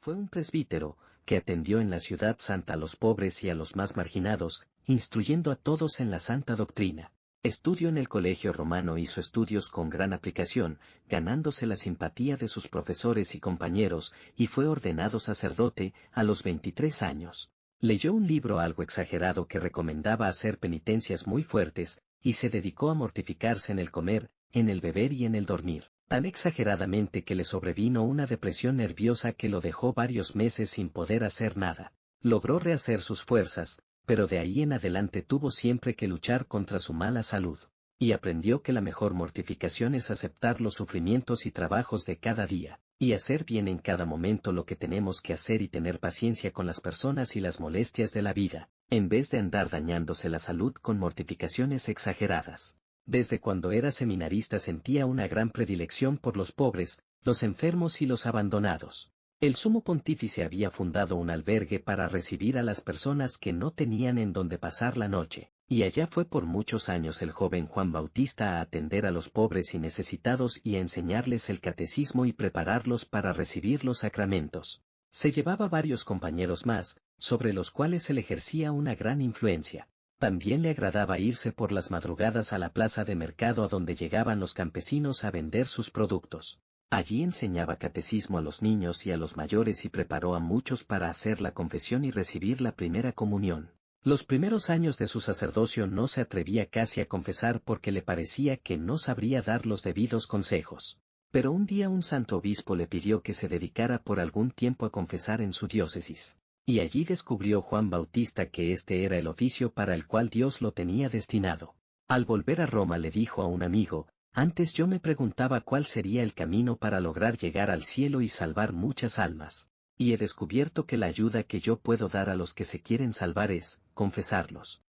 Fue un presbítero, que atendió en la ciudad santa a los pobres y a los más marginados, instruyendo a todos en la santa doctrina. Estudió en el colegio romano, hizo estudios con gran aplicación, ganándose la simpatía de sus profesores y compañeros, y fue ordenado sacerdote a los 23 años. Leyó un libro algo exagerado que recomendaba hacer penitencias muy fuertes, y se dedicó a mortificarse en el comer, en el beber y en el dormir, tan exageradamente que le sobrevino una depresión nerviosa que lo dejó varios meses sin poder hacer nada. Logró rehacer sus fuerzas, pero de ahí en adelante tuvo siempre que luchar contra su mala salud, y aprendió que la mejor mortificación es aceptar los sufrimientos y trabajos de cada día, y hacer bien en cada momento lo que tenemos que hacer y tener paciencia con las personas y las molestias de la vida, en vez de andar dañándose la salud con mortificaciones exageradas. Desde cuando era seminarista sentía una gran predilección por los pobres, los enfermos y los abandonados. El sumo pontífice había fundado un albergue para recibir a las personas que no tenían en donde pasar la noche, y allá fue por muchos años el joven Juan Bautista a atender a los pobres y necesitados y a enseñarles el catecismo y prepararlos para recibir los sacramentos. Se llevaba varios compañeros más, sobre los cuales él ejercía una gran influencia. También le agradaba irse por las madrugadas a la plaza de mercado a donde llegaban los campesinos a vender sus productos. Allí enseñaba catecismo a los niños y a los mayores y preparó a muchos para hacer la confesión y recibir la primera comunión. Los primeros años de su sacerdocio no se atrevía casi a confesar porque le parecía que no sabría dar los debidos consejos. Pero un día un santo obispo le pidió que se dedicara por algún tiempo a confesar en su diócesis. Y allí descubrió Juan Bautista que este era el oficio para el cual Dios lo tenía destinado. Al volver a Roma le dijo a un amigo: antes yo me preguntaba cuál sería el camino para lograr llegar al cielo y salvar muchas almas, y he descubierto que la ayuda que yo puedo dar a los que se quieren salvar es confesarlos.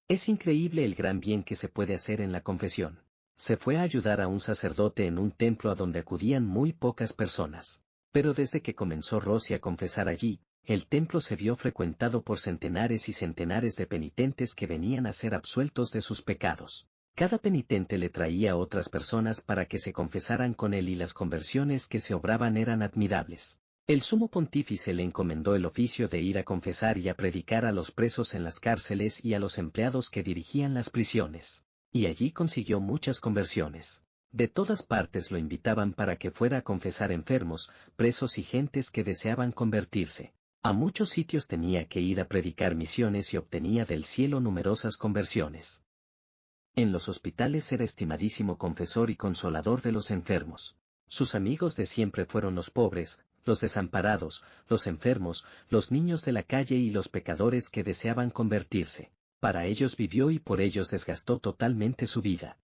Es increíble el gran bien que se puede hacer en la confesión. Se fue a ayudar a un sacerdote en un templo a donde acudían muy pocas personas. Pero desde que comenzó Rossi a confesar allí, el templo se vio frecuentado por centenares y centenares de penitentes que venían a ser absueltos de sus pecados. Cada penitente le traía a otras personas para que se confesaran con él y las conversiones que se obraban eran admirables. El sumo pontífice le encomendó el oficio de ir a confesar y a predicar a los presos en las cárceles y a los empleados que dirigían las prisiones. Y allí consiguió muchas conversiones. De todas partes lo invitaban para que fuera a confesar enfermos, presos y gentes que deseaban convertirse. A muchos sitios tenía que ir a predicar misiones y obtenía del cielo numerosas conversiones. En los hospitales era estimadísimo confesor y consolador de los enfermos. Sus amigos de siempre fueron los pobres, los desamparados, los enfermos, los niños de la calle y los pecadores que deseaban convertirse. Para ellos vivió y por ellos desgastó totalmente su vida.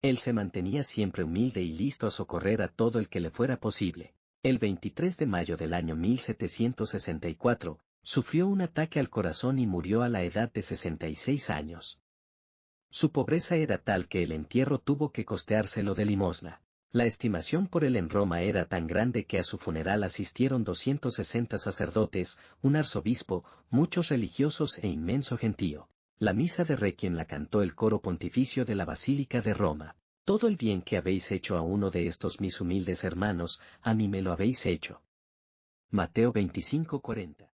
Él se mantenía siempre humilde y listo a socorrer a todo el que le fuera posible. El 23 de mayo del año 1764, sufrió un ataque al corazón y murió a la edad de 66 años. Su pobreza era tal que el entierro tuvo que costeárselo de limosna. La estimación por él en Roma era tan grande que a su funeral asistieron 260 sacerdotes, un arzobispo, muchos religiosos e inmenso gentío. La misa de Requiem la cantó el coro pontificio de la Basílica de Roma. Todo el bien que habéis hecho a uno de estos mis humildes hermanos, a mí me lo habéis hecho. Mateo 25:40.